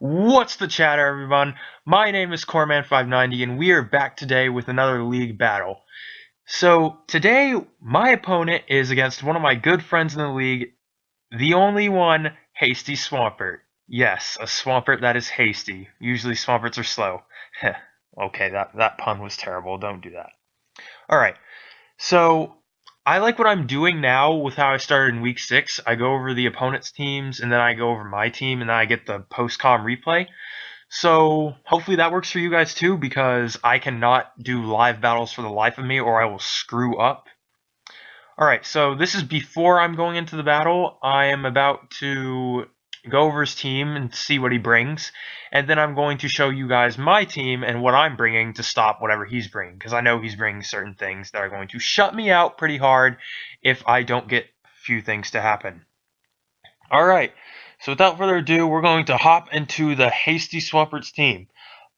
What's the chatter, everyone? My name is Corman590, and we are back today with another league battle. So, today, my opponent is against one of my good friends in the league, the only one, Hasty Swampert. Yes, a Swampert that is hasty. Usually Swamperts are slow. Okay, that pun was terrible. Don't do that. Alright, so I like what I'm doing now with how I started in week 6. I go over the opponent's teams, and then I go over my team, and then I get the post-com replay. So hopefully that works for you guys too, because I cannot do live battles for the life of me, or I will screw up. Alright, so this is before I'm going into the battle. I am about to go over his team and see what he brings, and then I'm going to show you guys my team and what I'm bringing to stop whatever he's bringing, because I know he's bringing certain things that are going to shut me out pretty hard if I don't get a few things to happen. Alright, so without further ado, we're going to hop into the Hasty Swampert's team.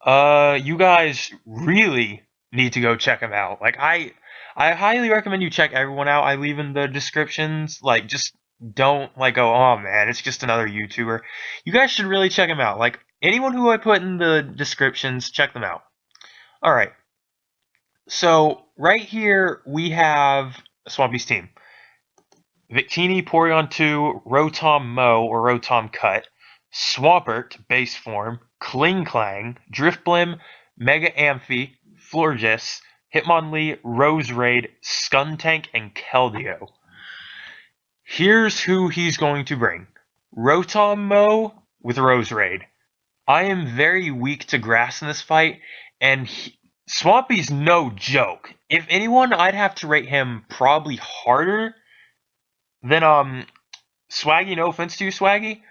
You guys really need to go check him out. Like, I highly recommend you check everyone out. I leave in the descriptions. Like, just don't, like, go, oh man, it's just another YouTuber. You guys should really check him out. Like, anyone who I put in the descriptions, check them out. Alright. So, right here, we have Swampy's team. Victini, Porygon 2, Rotom Mow, or Rotom Cut, Swampert, base form, Klinklang, Drifblim, Mega Amphi, Florges, Hitmonlee, Roserade, Skuntank, and Keldeo. Here's who he's going to bring. Rotom Mow with Roserade. I am very weak to grass in this fight, and Swampy's no joke. If anyone, I'd have to rate him probably harder than Swaggy. No offense to you, Swaggy,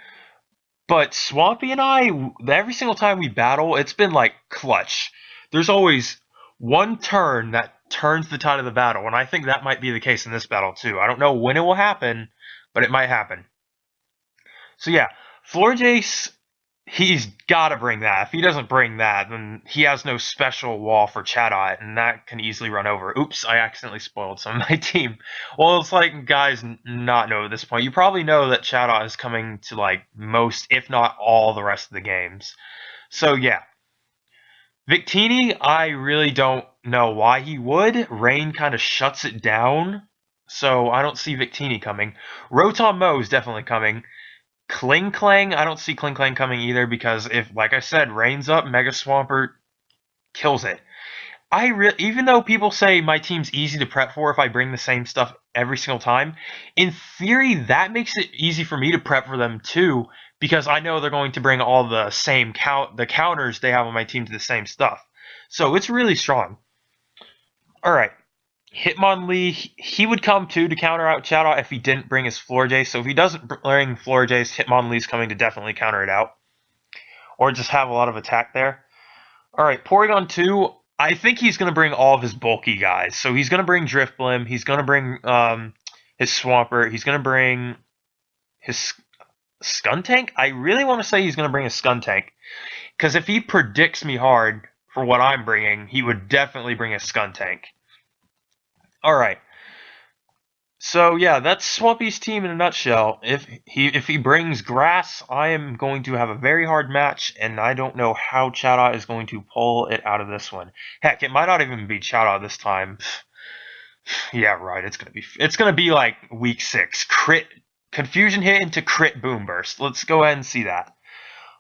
but Swampy and I, every single time we battle, it's been like clutch. There's always one turn that turns the tide of the battle, and I think that might be the case in this battle too. I don't know when it will happen, but it might happen. So yeah, Florges, he's got to bring that. If he doesn't bring that, then he has no special wall for Chatot, and that can easily run over. Oops, I accidentally spoiled some of my team. Well, it's like, guys not know at this point. You probably know that Chatot is coming to, like, most, if not all, the rest of the games. So, yeah. Victini, I really don't know why he would. Rain kind of shuts it down, so I don't see Victini coming. Rotom Mow is definitely coming. Klinklang, I don't see Klinklang coming either, because if, like I said, Rain's up, Mega Swampert kills it. Even though people say my team's easy to prep for if I bring the same stuff every single time, in theory that makes it easy for me to prep for them too, because I know they're going to bring all the same the counters they have on my team to the same stuff. So it's really strong. Alright. Hitmonlee, he would come too to counter out Chatot if he didn't bring his Florges. So if he doesn't bring Florges, Hitmonlee's coming to definitely counter it out. Or just have a lot of attack there. Alright, Porygon 2, I think he's going to bring all of his bulky guys. So he's going to bring Drifblim, he's going to bring his Swampert, he's going to bring his Skuntank. I really want to say he's going to bring a Skuntank, because if he predicts me hard for what I'm bringing, he would definitely bring a Skuntank. Alright, so yeah, that's Swampy's team in a nutshell. If he brings grass, I am going to have a very hard match, and I don't know how Chatot is going to pull it out of this one. Heck, it might not even be Chatot this time. Yeah, right, it's gonna be like week 6. Crit Confusion hit into crit boom burst. Let's go ahead and see that.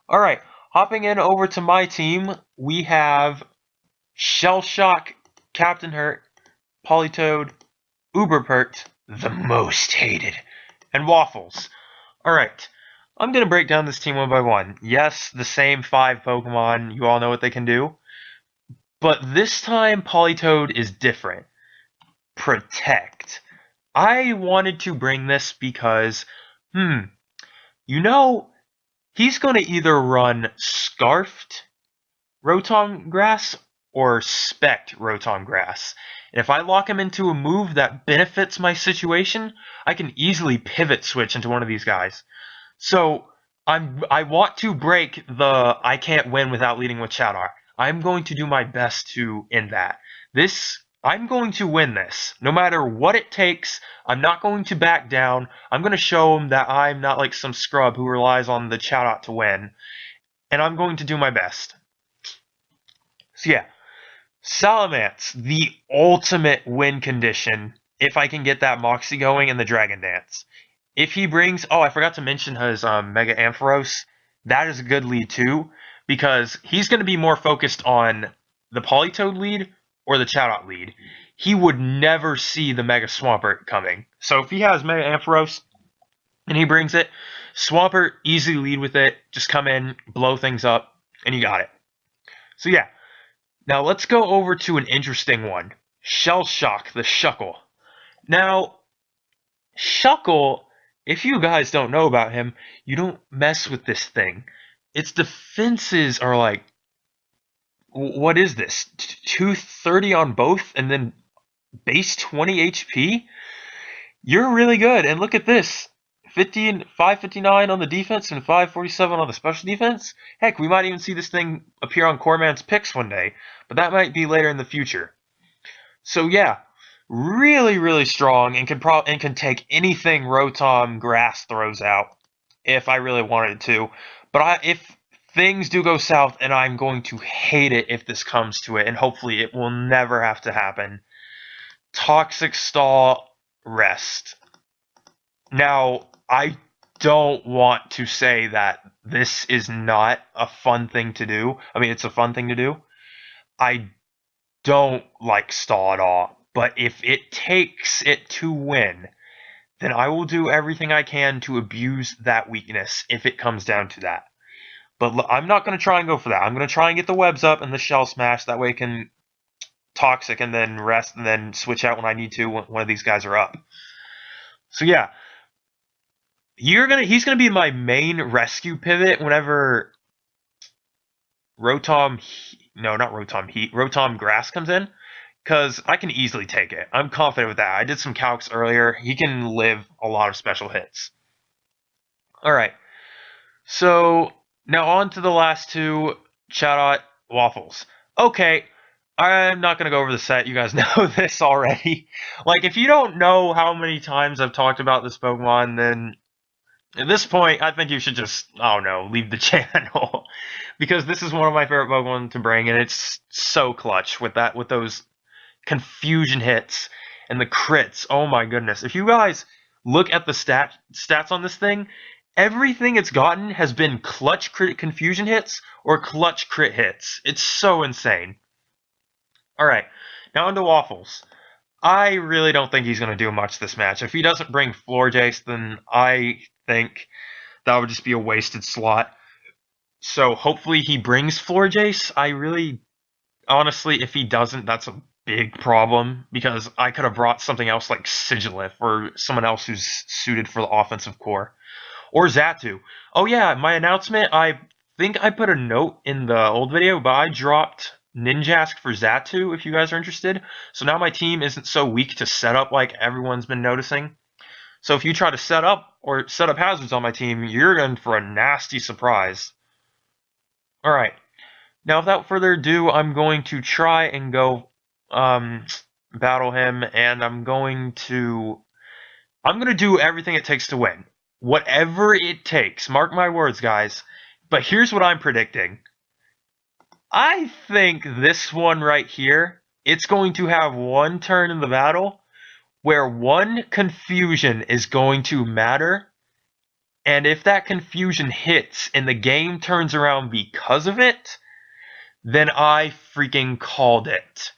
Alright, hopping in over to my team, we have Shell Shock, Captain Hurt, Politoed, Uberpert, the most hated, and Waffles. Alright, I'm going to break down this team one by one. Yes, the same 5 Pokemon, you all know what they can do. But this time, Politoed is different. Protect. I wanted to bring this because, you know, he's going to either run Scarfed Rotom Grass or Spect Rotom Grass. And if I lock him into a move that benefits my situation, I can easily pivot switch into one of these guys. So I want to break the I can't win without leading with Chatot. I'm going to do my best to end that. I'm going to win this. No matter what it takes, I'm not going to back down. I'm going to show him that I'm not like some scrub who relies on the Chatot to win. and I'm going to do my best. So yeah, Salamence, the ultimate win condition if I can get that Moxie going in the Dragon Dance. If he brings, oh, I forgot to mention his Mega Ampharos. That is a good lead too, because he's going to be more focused on the Politoed lead or the Chatot lead. He would never see the Mega Swampert coming. So if he has Mega Ampharos and he brings it, Swampert, easy lead with it. Just come in, blow things up, and you got it. So yeah. Now let's go over to an interesting one. Shell Shock, the Shuckle. Now, Shuckle, if you guys don't know about him, you don't mess with this thing. Its defenses are like, what is this? 230 on both and then base 20 HP? You're really good. And look at this. 559 on the defense and 547 on the special defense. Heck, we might even see this thing appear on Corman's picks one day, but that might be later in the future. So yeah, really, really strong and can take anything Rotom Grass throws out if I really wanted to. But if things do go south, and I'm going to hate it if this comes to it, and hopefully it will never have to happen. Toxic Stall Rest. Now, I don't want to say that this is not a fun thing to do. I mean, it's a fun thing to do. I don't like Stall at all. But if it takes it to win, then I will do everything I can to abuse that weakness if it comes down to that. But I'm not going to try and go for that. I'm going to try and get the webs up and the Shell Smash. That way it can Toxic and then rest and then switch out when I need to when one of these guys are up. So yeah. He's gonna be my main rescue pivot whenever Rotom Grass comes in, because I can easily take it. I'm confident with that. I did some calcs earlier. He can live a lot of special hits. Alright. So now on to the last two, Chatot Waffles. Okay, I'm not going to go over the set. You guys know this already. Like, if you don't know how many times I've talked about this Pokemon, then at this point, I think you should just, I don't know, leave the channel. Because this is one of my favorite Pokemon to bring, and it's so clutch with those confusion hits and the crits. Oh my goodness. If you guys look at the stats on this thing, everything it's gotten has been clutch crit confusion hits or clutch crit hits. It's so insane. Alright, now into Waffles. I really don't think he's going to do much this match. If he doesn't bring Florjace, then I think that would just be a wasted slot. So hopefully he brings Florjace. I really, honestly, if he doesn't, that's a big problem, because I could have brought something else like Sigilif or someone else who's suited for the offensive core. Or Xatu. Oh yeah, my announcement, I think I put a note in the old video, but I dropped Ninjask for Xatu, if you guys are interested. So now my team isn't so weak to set up like everyone's been noticing. So if you try to set up hazards on my team, you're in for a nasty surprise. Alright. Now without further ado, I'm going to try and go battle him, and I'm going to do everything it takes to win. Whatever it takes. Mark my words, guys. But here's what I'm predicting. I think this one right here, it's going to have one turn in the battle where one confusion is going to matter, and if that confusion hits and the game turns around because of it, then I freaking called it.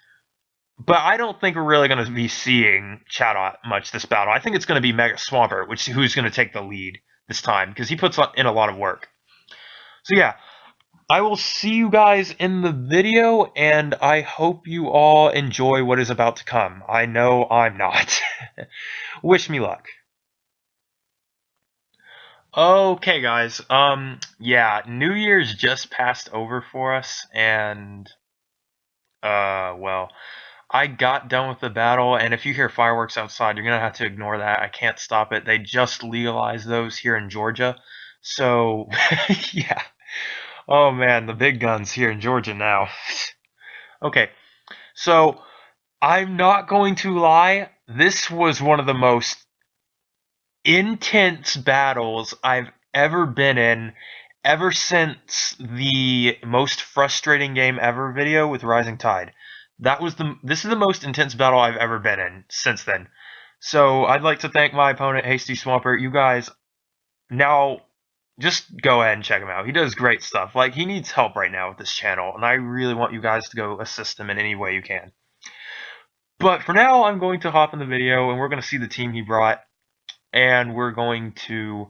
But I don't think we're really going to be seeing Chatot much this battle. I think it's going to be Mega Swampert, who's going to take the lead this time, because he puts in a lot of work. So yeah. I will see you guys in the video, and I hope you all enjoy what is about to come. I know I'm not. Wish me luck. Okay, guys. Yeah, New Year's just passed over for us, and, well, I got done with the battle, and if you hear fireworks outside, you're gonna have to ignore that. I can't stop it. They just legalized those here in Georgia, so, yeah. Oh man, the big guns here in Georgia now. Okay, so I'm not going to lie, this was one of the most intense battles I've ever been in, ever since the most frustrating game ever video with Rising Tide. This is the most intense battle I've ever been in since then. So I'd like to thank my opponent, Hasty Swampert. You guys, now just go ahead and check him out. He does great stuff. Like, he needs help right now with this channel, and I really want you guys to go assist him in any way you can. But for now, I'm going to hop in the video, and we're going to see the team he brought, and we're going to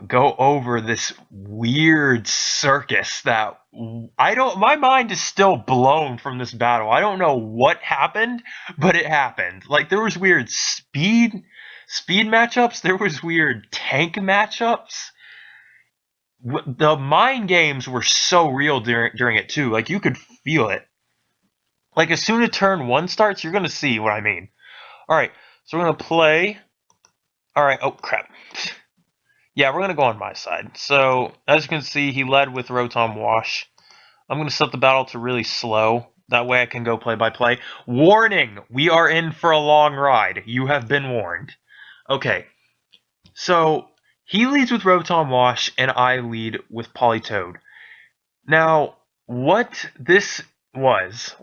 go over this weird circus that my mind is still blown from this battle. I don't know what happened, but it happened. Like, there was weird speed matchups, there was weird tank matchups. The mind games were so real during it too. Like, you could feel it. Like, as soon as turn 1 starts, you're gonna see what I mean. Alright, so we're gonna play. Alright, oh crap. Yeah, we're going to go on my side. So, as you can see, he led with Rotom Wash. I'm going to set the battle to really slow. That way I can go play by play. Warning! We are in for a long ride. You have been warned. Okay. So, he leads with Rotom Wash, and I lead with Politoed. Now, what this was,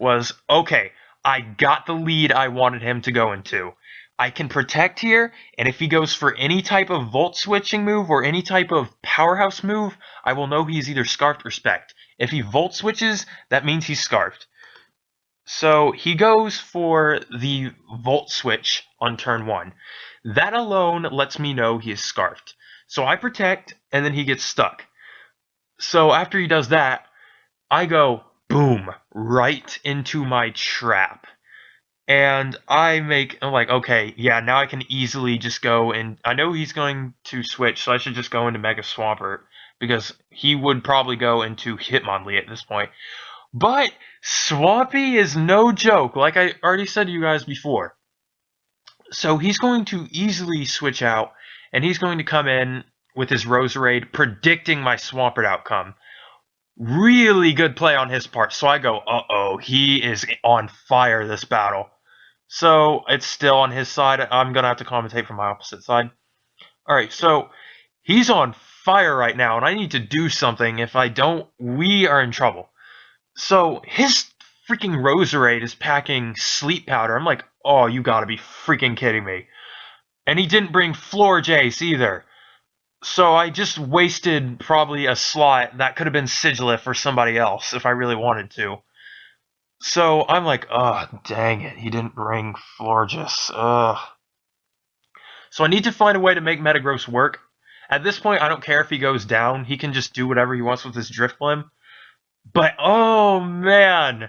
okay, I got the lead I wanted him to go into. I can protect here, and if he goes for any type of Volt switching move or any type of powerhouse move, I will know he's either Scarfed or Specked. If he Volt switches, that means he's Scarfed. So he goes for the Volt switch on turn 1. That alone lets me know he is Scarfed. So I protect, and then he gets stuck. So after he does that, I go, boom, right into my trap. And I'm like, okay, yeah, now I can easily just go and I know he's going to switch, so I should just go into Mega Swampert because he would probably go into Hitmonlee at this point. But Swampy is no joke, like I already said to you guys before. So he's going to easily switch out, and he's going to come in with his Roserade, predicting my Swampert outcome. Really good play on his part. So I go, uh-oh, he is on fire this battle. So it's still on his side. I'm going to have to commentate from my opposite side. Alright, so he's on fire right now, and I need to do something. If I don't, we are in trouble. So his freaking Roserade is packing Sleep Powder. I'm like, oh, you gotta be freaking kidding me. And he didn't bring Floor Jace either. So I just wasted probably a slot that could have been Sigilyph or somebody else if I really wanted to. So I'm like, oh, dang it, he didn't bring Florges. Ugh. So I need to find a way to make Metagross work. At this point, I don't care if he goes down. He can just do whatever he wants with his Drifblim. But, oh, man.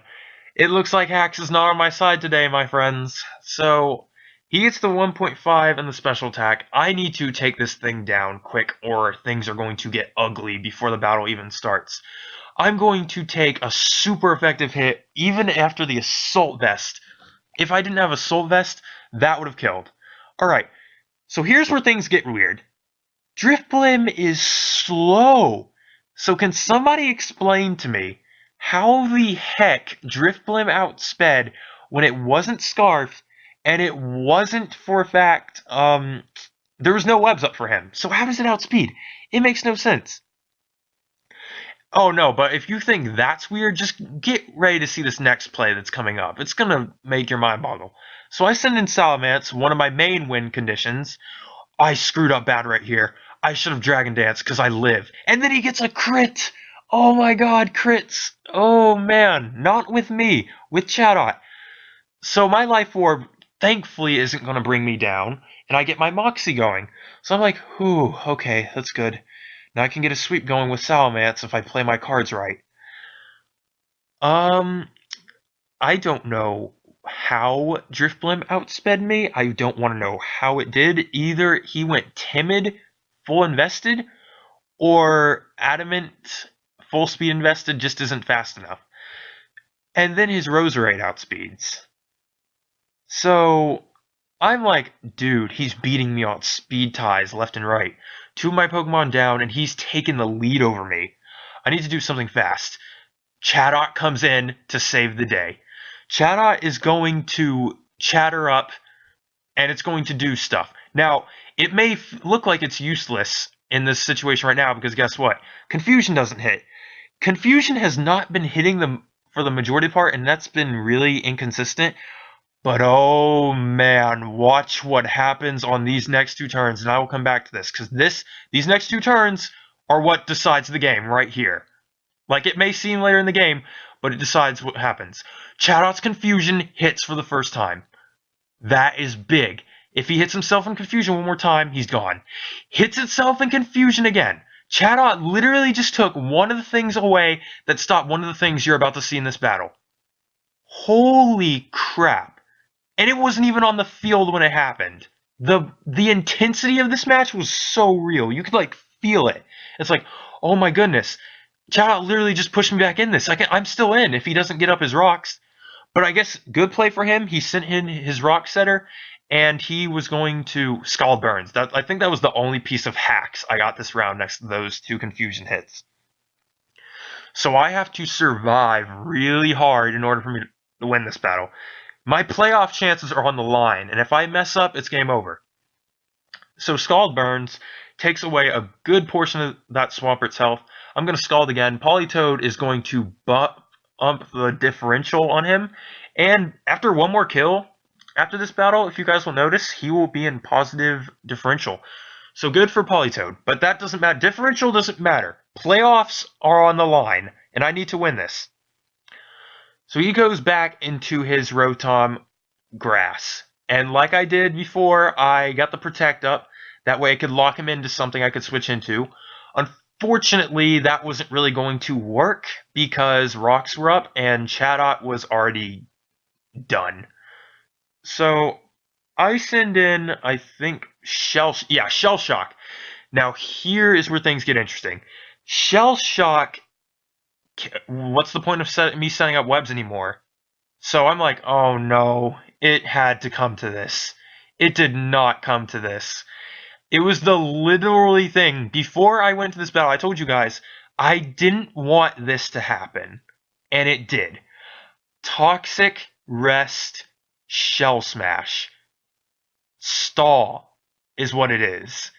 It looks like Hax is not on my side today, my friends. So he gets the 1.5 and the special attack. I need to take this thing down quick, or things are going to get ugly before the battle even starts. I'm going to take a super effective hit, even after the Assault Vest. If I didn't have Assault Vest, that would have killed. Alright, so here's where things get weird. Drifblim is slow. So can somebody explain to me how the heck Drifblim outsped when it wasn't Scarfed, and it wasn't for a fact, there was no webs up for him. So how does it outspeed? It makes no sense. Oh no, but if you think that's weird, just get ready to see this next play that's coming up. It's gonna make your mind boggle. So I send in Salamence, one of my main win conditions. I screwed up bad right here. I should have Dragon Dance because I live. And then he gets a crit! Oh my god, crits! Oh man, not with me, with Chatot. So my Life Orb, thankfully, isn't gonna bring me down, and I get my Moxie going. So I'm like, whew, okay, that's good. Now I can get a sweep going with Salamence if I play my cards right. I don't know how Drifblim outsped me. I don't want to know how it did. Either he went Timid, full invested, or Adamant, full speed invested, just isn't fast enough. And then his Roserade outspeeds. So I'm like, dude, he's beating me on speed ties left and right. 2 of my Pokemon down, and he's taking the lead over me. I need to do something fast. Chatot comes in to save the day. Chatot is going to chatter up, and it's going to do stuff. Now, it may look like it's useless, in this situation right now because guess what? Confusion doesn't hit. Confusion has not been hitting them for the majority part, and that's been really inconsistent. But oh man, watch what happens on these next 2 turns, and I will come back to this because these next 2 turns are what decides the game right here. Like it may seem later in the game, but it decides what happens. Chadot's Confusion hits for the first time. That is big. If he hits himself in Confusion one more time, he's gone. Hits itself in Confusion again. Chadot literally just took one of the things away that stopped one of the things you're about to see in this battle. Holy crap. And it wasn't even on the field when it happened. The intensity of this match was so real. You could like feel it. It's like, oh my goodness. Chadot literally just pushed me back in this. I'm still in if he doesn't get up his rocks. But I guess good play for him. He sent in his rock setter, and he was going to Scald Burns. I think that was the only piece of hacks I got this round next to those 2 Confusion hits. So I have to survive really hard in order for me to win this battle. My playoff chances are on the line, and if I mess up, it's game over. So Scald Burns takes away a good portion of that Swampert's health. I'm going to Scald again. Politoed is going to bump the differential on him. And after one more kill, after this battle, if you guys will notice, he will be in positive differential. So good for Politoed. But that doesn't matter. Differential doesn't matter. Playoffs are on the line, and I need to win this. So he goes back into his Rotom grass. And like I did before, I got the Protect up. That way I could lock him into something I could switch into. Unfortunately, that wasn't really going to work because rocks were up and Chadot was already done. So I send in, I think, Shell Shock. Now here is where things get interesting. Shell Shock, what's the point of me setting up webs anymore? So I'm like, oh no, it had to come to this. It did not come to this. It was the literally thing. Before I went to this battle, I told you guys, I didn't want this to happen. And it did. Toxic, Rest, Shell Smash. Stall is what it is.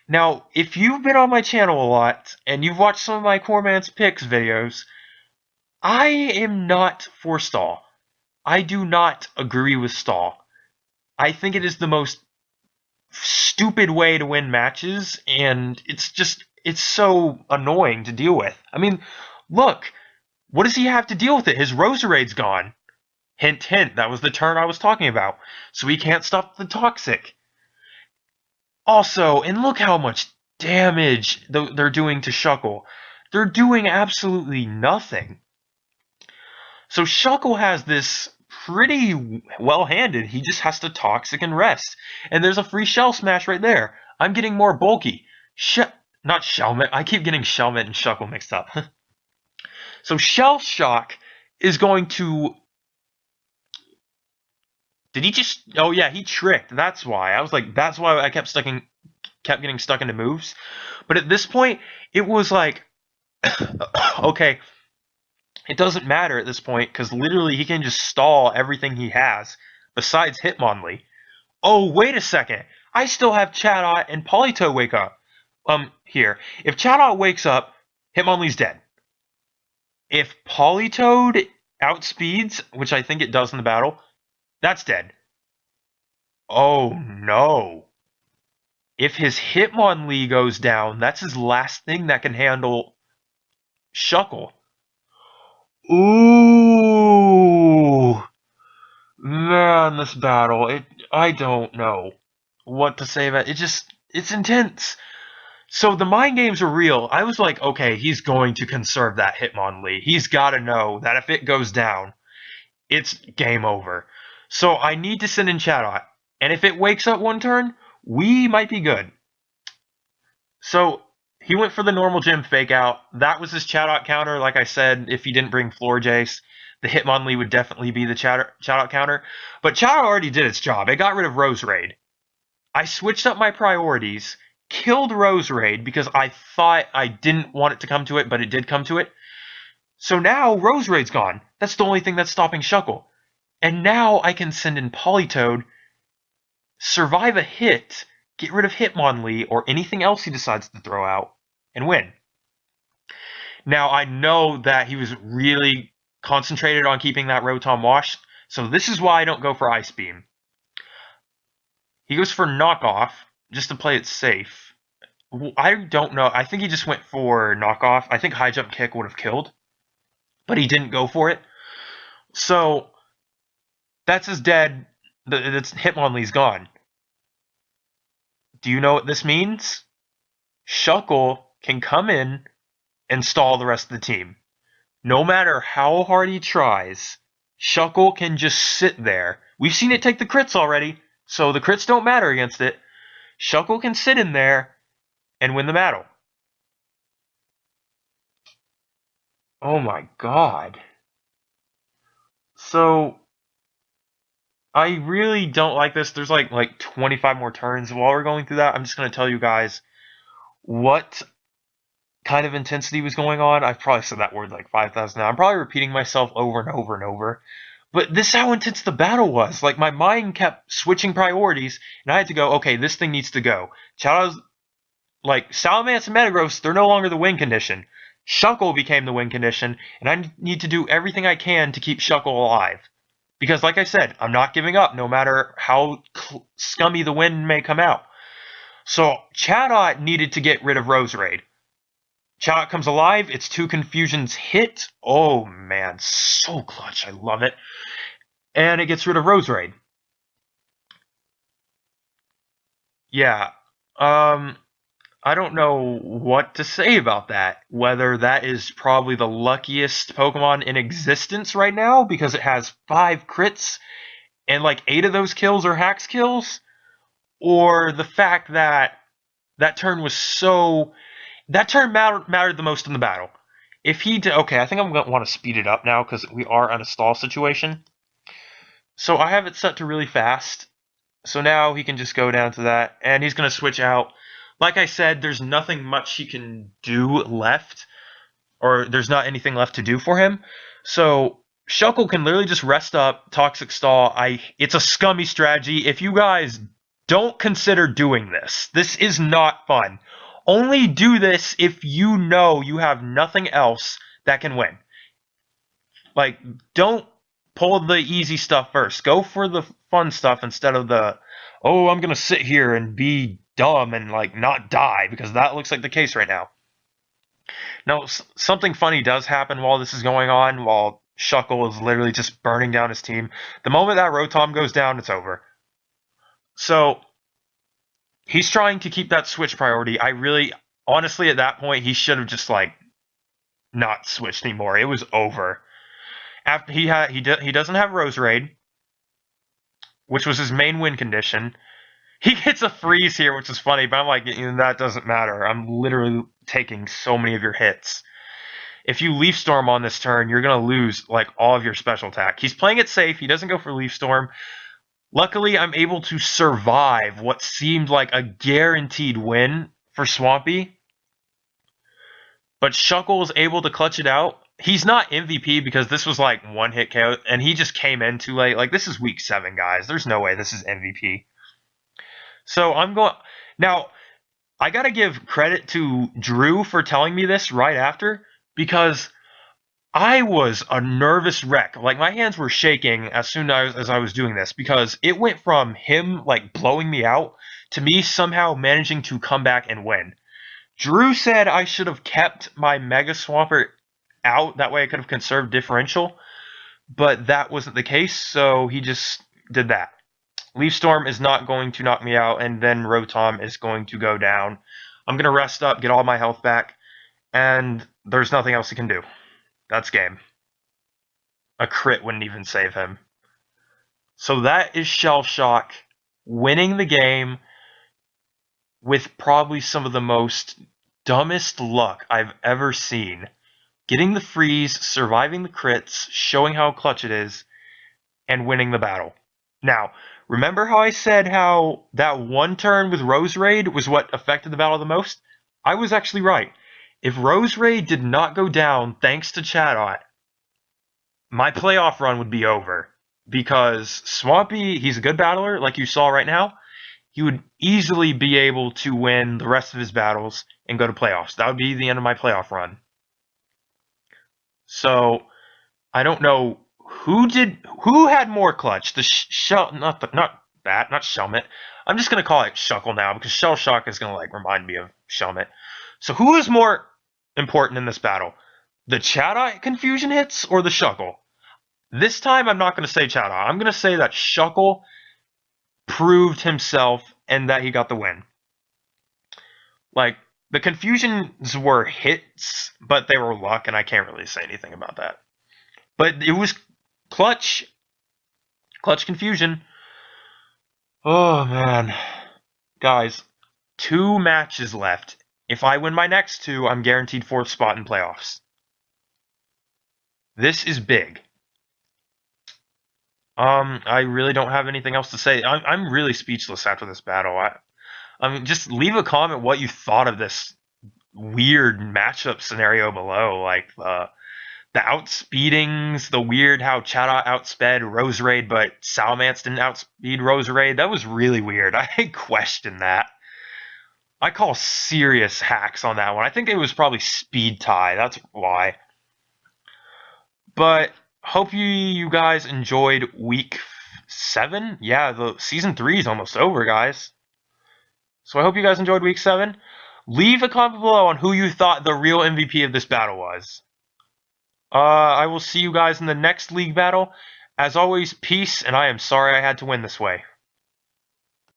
Now, if you've been on my channel a lot, and you've watched some of my Corman's Picks videos, I am not for Stall. I do not agree with Stall. I think it is the most stupid way to win matches, and it's so annoying to deal with. I mean, look, what does he have to deal with it? His Roserade's gone. Hint, hint, that was the turn I was talking about. So he can't stop the Toxic. Also, and look how much damage they're doing to Shuckle. They're doing absolutely nothing. So Shuckle has this pretty well-handed. He just has to Toxic and Rest. And there's a free Shell Smash right there. I'm getting more bulky. Not Shelmet. I keep getting Shelmet and Shuckle mixed up. So Shell Shock is going to... Did he just... Oh yeah, he tricked. That's why. I was like, that's why I kept getting stuck into moves. But at this point, it was like... okay... It doesn't matter at this point, because literally he can just stall everything he has, besides Hitmonlee. Oh, wait a second. I still have Chadot and Politoed wake up. Here. If Chadot wakes up, Hitmonlee's dead. If Politoed outspeeds, which I think it does in the battle, that's dead. Oh, no. If his Hitmonlee goes down, that's his last thing that can handle Shuckle. Ooh, man, this battle, I don't know what to say about it. It's intense. So the mind games are real. I was like, okay, he's going to conserve that Hitmonlee. He's got to know that if it goes down, it's game over. So I need to send in Chadot. And if it wakes up one turn, we might be good. So... he went for the normal gym fake out. That was his Chadot counter. Like I said, if he didn't bring Floor Jace, the Hitmonlee would definitely be the Chadot counter. But Chadot already did its job. It got rid of Roserade. I switched up my priorities, killed Roserade because I thought I didn't want it to come to it, but it did come to it. So now Roserade's gone. That's the only thing that's stopping Shuckle. And now I can send in Politoed, survive a hit, get rid of Hitmonlee or anything else he decides to throw out, and win. Now, I know that he was really concentrated on keeping that Rotom washed, so this is why I don't go for Ice Beam. He goes for Knockoff, just to play it safe. I don't know. I think he just went for Knockoff. I think High Jump Kick would have killed, but he didn't go for it. So, that's his dead. Hitmonlee's gone. Do you know what this means? Shuckle can come in and stall the rest of the team. No matter how hard he tries, Shuckle can just sit there. We've seen it take the crits already, so the crits don't matter against it. Shuckle can sit in there and win the battle. Oh my god. So, I really don't like this. There's like 25 more turns. While we're going through that, I'm just going to tell you guys what kind of intensity was going on. I've probably said that word like 5,000 now. I'm probably repeating myself over and over and over. But this is how intense the battle was. Like, my mind kept switching priorities, and I had to go, okay, this thing needs to go. Chowdow's, like, Salamence and Metagross, they're no longer the win condition. Shuckle became the win condition, and I need to do everything I can to keep Shuckle alive. Because, like I said, I'm not giving up, no matter how scummy the win may come out. So, Chatot needed to get rid of Roserade. Chatot comes alive, its 2 confusions hit. Oh man, so clutch, I love it. And it gets rid of Roserade. Yeah, I don't know what to say about that. Whether that is probably the luckiest Pokemon in existence right now, because it has 5 crits, and like 8 of those kills are Hax kills, or the fact that that turn was so... That turn mattered the most in the battle. If he did... Okay, I think I'm going to want to speed it up now because we are on a stall situation. So I have it set to really fast. So now he can just go down to that. And he's going to switch out. Like I said, there's nothing much he can do left. Or there's not anything left to do for him. So Shuckle can literally just rest up, Toxic Stall. It's a scummy strategy. If you guys don't consider doing this, this is not fun. Only do this if you know you have nothing else that can win. Like, don't pull the easy stuff first. Go for the fun stuff instead of the, oh, I'm going to sit here and be dumb and, like, not die, because that looks like the case right now. Now, something funny does happen while this is going on, while Shuckle is literally just burning down his team. The moment that Rotom goes down, it's over. So... he's trying to keep that switch priority. Honestly, at that point, he should have just, like, not switched anymore. It was over. After he doesn't have Roserade, which was his main win condition. He gets a freeze here, which is funny, but I'm like, that doesn't matter. I'm literally taking so many of your hits. If you Leaf Storm on this turn, you're going to lose, like, all of your special attack. He's playing it safe. He doesn't go for Leaf Storm. Luckily, I'm able to survive what seemed like a guaranteed win for Swampy. But Shuckle was able to clutch it out. He's not MVP because this was like one-hit KO, and he just came in too late. Like, this is week 7, guys. There's no way this is MVP. So I'm going... Now, I gotta give credit to Drew for telling me this right after, because I was a nervous wreck. Like, my hands were shaking as soon as I was doing this, because it went from him, like, blowing me out to me somehow managing to come back and win. Drew said I should have kept my Mega Swampert out. That way I could have conserved differential. But that wasn't the case, so he just did that. Leaf Storm is not going to knock me out, and then Rotom is going to go down. I'm going to rest up, get all my health back, and there's nothing else he can do. That's game. A crit wouldn't even save him. So that is Shell Shock winning the game with probably some of the most dumbest luck I've ever seen. Getting the freeze, surviving the crits, showing how clutch it is, and winning the battle. Now, remember how I said how that one turn with Roserade was what affected the battle the most? I was actually right. If Roserade did not go down thanks to Chatot, my playoff run would be over. Because Swampy, he's a good battler, like you saw right now. he would easily be able to win the rest of his battles and go to playoffs. That would be the end of my playoff run. So I don't know who had more clutch. The not Shelmet. I'm just gonna call it Shuckle now because Shell Shock is gonna remind me of Shelmet. So who is more important in this battle? The Chadot confusion hits or the Shuckle? This time I'm not gonna say Chadot. I'm gonna say that Shuckle proved himself and that he got the win. The confusions were hits, but they were luck, and I can't really say anything about that. But it was clutch confusion. Oh man, guys, 2 matches left. If I win my next 2, I'm guaranteed 4th spot in playoffs. This is big. I really don't have anything else to say. I'm really speechless after this battle. I mean, just leave a comment what you thought of this weird matchup scenario below. The outspeedings, the weird how Chadot outsped Roserade, but Salamence didn't outspeed Roserade. That was really weird. I question that. I call serious hacks on that one. I think it was probably speed tie. That's why. But hope you guys enjoyed week 7. Yeah, the season 3 is almost over, guys. So I hope you guys enjoyed week 7. Leave a comment below on who you thought the real MVP of this battle was. I will see you guys in the next league battle. As always, peace, and I am sorry I had to win this way.